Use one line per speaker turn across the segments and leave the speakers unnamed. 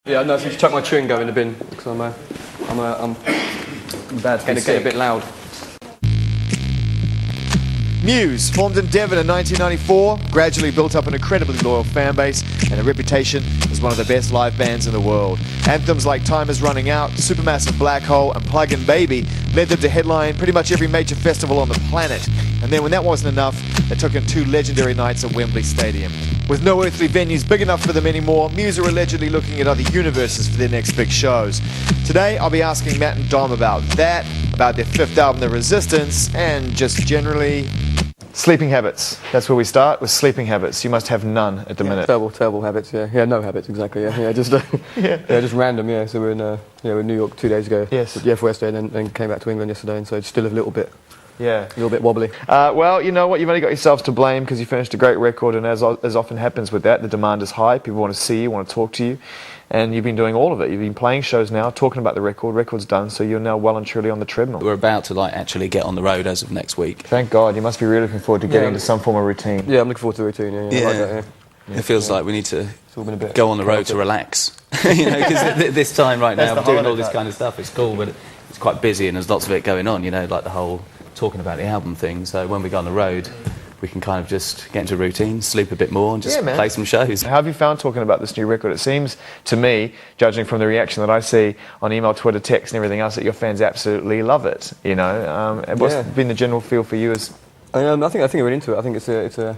Yeah, no, so just chuck my chewing gum in the bin because I'm bad. It's going to get a bit loud.
Muse, formed in Devon in 1994, gradually built up an incredibly loyal fan base and a reputation as one of the best live bands in the world. Anthems like Time Is Running Out, Supermassive Black Hole and Plug-in Baby led them to headline pretty much every major festival on the planet. And then when that wasn't enough, they took in 2 legendary nights at Wembley Stadium. With no earthly venues big enough for them anymore, Muse are allegedly looking at other universes for their next big shows. Today, I'll be asking Matt and Dom about that, about their 5th album, The Resistance, and just generally sleeping habits. That's where we start, with sleeping habits. You must have none at the minute.
Terrible habits, yeah. Yeah, no habits, exactly, yeah. Just just random, yeah. So we're in New York 2 days ago.
Yes.
Yeah, for yesterday, and then came back to England yesterday, and so it's still a little bit wobbly.
Well, you know what? You've only got yourselves to blame because you finished a great record, and as often happens with that, the demand is high. People want to see you, want to talk to you, and you've been doing all of it. You've been playing shows now, talking about the record. Record's done, so you're now well and truly on the treadmill.
We're about to actually get on the road as of next week.
Thank God. You must be really looking forward to getting into some form of routine.
Yeah, I'm looking forward to the routine. Yeah. Like that,
It feels like we need to go on the road to relax. Because this time right now, we're doing all this kind of stuff. It's cool, but it's quite busy and there's lots of it going on. Like the whole talking about the album thing. So when we go on the road, we can kind of just get into routine, sleep a bit more, and just play some shows.
How have you found talking about this new record? It seems to me, judging from the reaction that I see on email, Twitter, text, and everything else, that your fans absolutely love it. What's been the general feel for you?
I think we're into it. I think it's a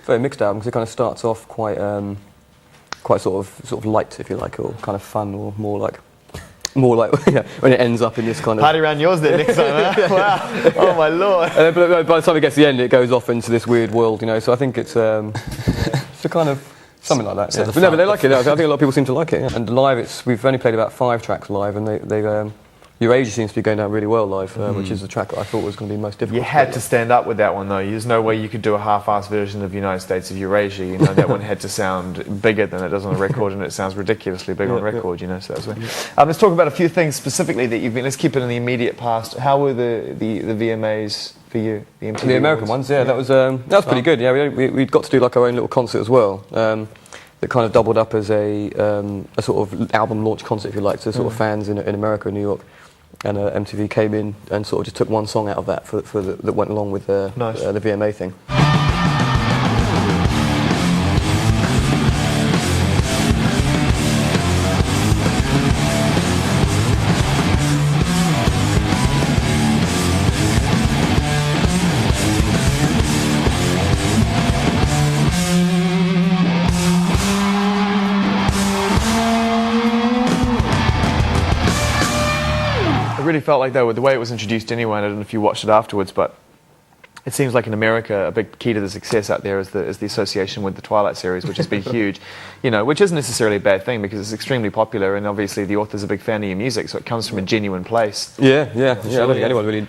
very mixed album because it kind of starts off quite sort of light, if you like, or kind of fun, or more like when it ends up in this kind of
party around yours there next time. Huh? Wow! Oh my lord!
But by the time it gets to the end, it goes off into this weird world, So I think it's a kind of something like that. But they like it. I think a lot of people seem to like it. Yeah. And live, we've only played about 5 tracks live, and they've. Eurasia seems to be going down really well live, which is the track that I thought was going to be most difficult.
You had to stand up with that one, though. There's no way you could do a half-assed version of United States of Eurasia. That one had to sound bigger than it does on a record, and it sounds ridiculously big on record. So that's let's talk about a few things specifically that you've been. Let's keep it in the immediate past. How were the VMAs for you?
The American ones, that was pretty good. Yeah, we got to do like our own little concert as well. That kind of doubled up as a sort of album launch concert, if you like, to sort of fans in America and New York. And MTV came in and sort of just took one song out of that that went along with the VMA thing.
It really felt like, though, with the way it was introduced anyway, I don't know if you watched it afterwards, but it seems like in America a big key to the success out there is the association with the Twilight series, which has been huge, which isn't necessarily a bad thing because it's extremely popular, and obviously the author's a big fan of your music, so it comes from a genuine place.
Yeah. I don't think anyone really...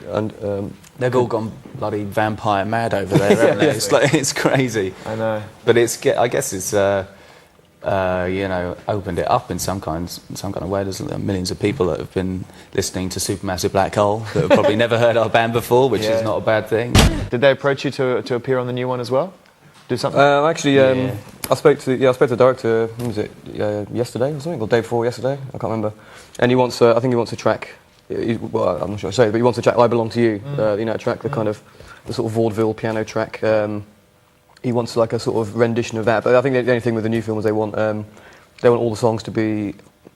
They've all gone bloody vampire mad over there, haven't they? It's crazy.
I know.
But I guess it's... opened it up in some kind of way. There's millions of people that have been listening to Supermassive Black Hole that have probably never heard our band before, which is not a bad thing.
Did they approach you to appear on the new one as well? Do something?
I spoke to the director. When was it? Yesterday or something, or the day before yesterday? I can't remember. And he wants. I think he wants a track. Well, I'm not sure I say, but he wants a track. I Belong to You. A track, the kind of the sort of vaudeville piano track. He wants like a sort of rendition of that, but I think the only thing with the new film is they want all the songs to be.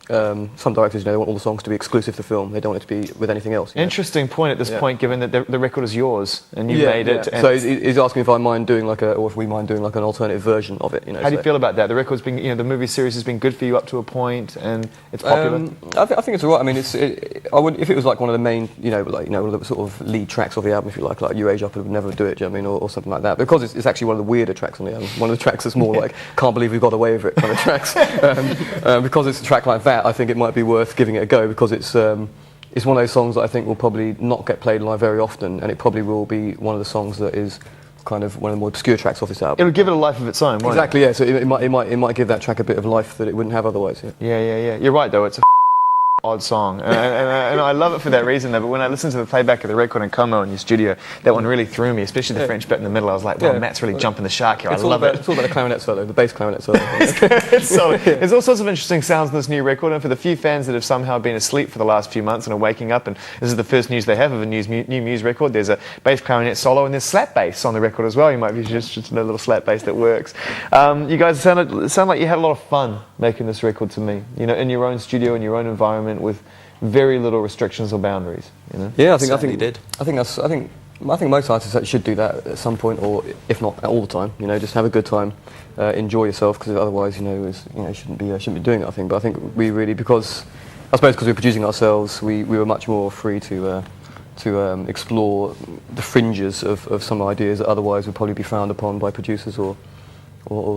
Some directors, they want all the songs to be exclusive to film. They don't want it to be with anything else.
Interesting point at this point, given that the record is yours and you made it.
And so he's asking if I mind doing or if we mind doing like an alternative version of it.
How do you feel about that? The record's been, the movie series has been good for you up to a point, and it's popular.
I think it's alright. I mean, I would if it was like one of the main, one of the sort of lead tracks of the album, if you like Eurasia, I would never do it. Do you know what I mean, or something like that? Because it's actually one of the weirder tracks on the album. One of the tracks that's more like can't believe we got away with it kind of tracks. Because it's a track like that, I think it might be worth giving it a go because it's one of those songs that I think will probably not get played live very often, and it probably will be one of the songs that is kind of one of the more obscure tracks off this album.
It would give it a life of its own, won't
exactly, it? Yeah. So it might give that track a bit of life that it wouldn't have otherwise.
Yeah. You're right, though. It's a odd song, and I love it for that reason. Though, but when I listened to the playback of the record in Como in your studio, that one really threw me, especially the French bit in the middle. I was like, "Well, Matt's really jumping the shark here." I love it.
It's all about the clarinet solo, the bass clarinet solo.
It's solid. There's all sorts of interesting sounds in this new record, and for the few fans that have somehow been asleep for the last few months and are waking up, and this is the first news they have of a new Muse record. There's a bass clarinet solo, and there's slap bass on the record as well. You might be just a little slap bass that works. You guys sound like you had a lot of fun making this record to me. You know, in your own studio, in your own environment, with very little restrictions or boundaries. You know.
Yeah, I think
you did.
I think most artists should do that at some point, or if not all the time. You know, just have a good time, enjoy yourself, because otherwise, you shouldn't be doing it. I think, but I think we really, because we were producing ourselves, we were much more free to explore the fringes of some ideas that otherwise would probably be frowned upon by producers or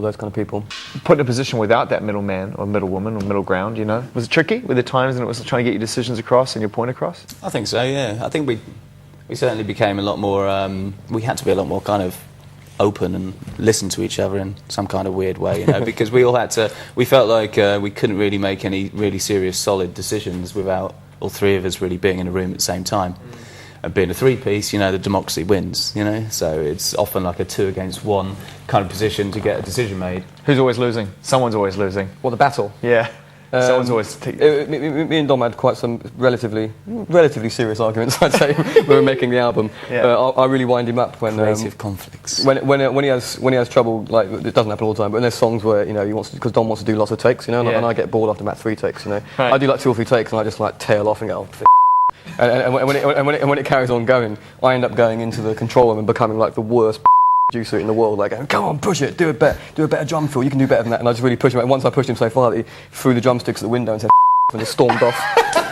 those kind of people.
Put in a position without that middleman or middlewoman or middle ground, you know, was it tricky? Were there times when it was trying to get your decisions across and your point across?
I think so. Yeah, I think we certainly became a lot more. We had to be a lot more kind of open and listen to each other in some kind of weird way, you know, because we all had to. We felt like we couldn't really make any really serious, solid decisions without all three of us really being in a room at the same time. And being a three-piece, you know, the democracy wins, you know, so it's often like a 2 against 1 kind of position to get a decision made.
Who's always losing? Someone's always losing.
Well, the battle.
Yeah. Someone's always...
me and Dom had quite some relatively serious arguments, I'd say, when we were making the album.
Yeah.
I really wind him up when...
Creative conflicts.
When he has trouble, like, it doesn't happen all the time, but when there's songs where, you know, because Dom wants to do lots of takes, you know, and I get bored after about 3 takes, you know.
Right.
I do like 2 or 3 takes and I just like tail off and go, and when it carries on going, I end up going into the control room and becoming like the worst producer in the world, like, go on, push it, do a better drum fill, you can do better than that. And I just really pushed him. And once I pushed him so far that he threw the drumsticks at the window and said and just stormed off.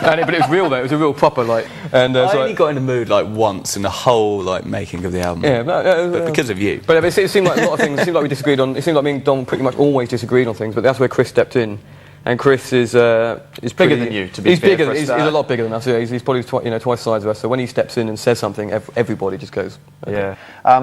But it was real though, it was a real proper, like... And,
I only got in the mood like once in the whole like making of the album.
Yeah,
but because of you.
But it seemed like a lot of things, it seemed like we disagreed on, it seemed like me and Dom pretty much always disagreed on things, but that's where Chris stepped in. And Chris is
bigger than you, to be fair.
He's a lot bigger than us. Yeah, he's probably twice the size of us. So when he steps in and says something, everybody just goes. Okay.
Yeah.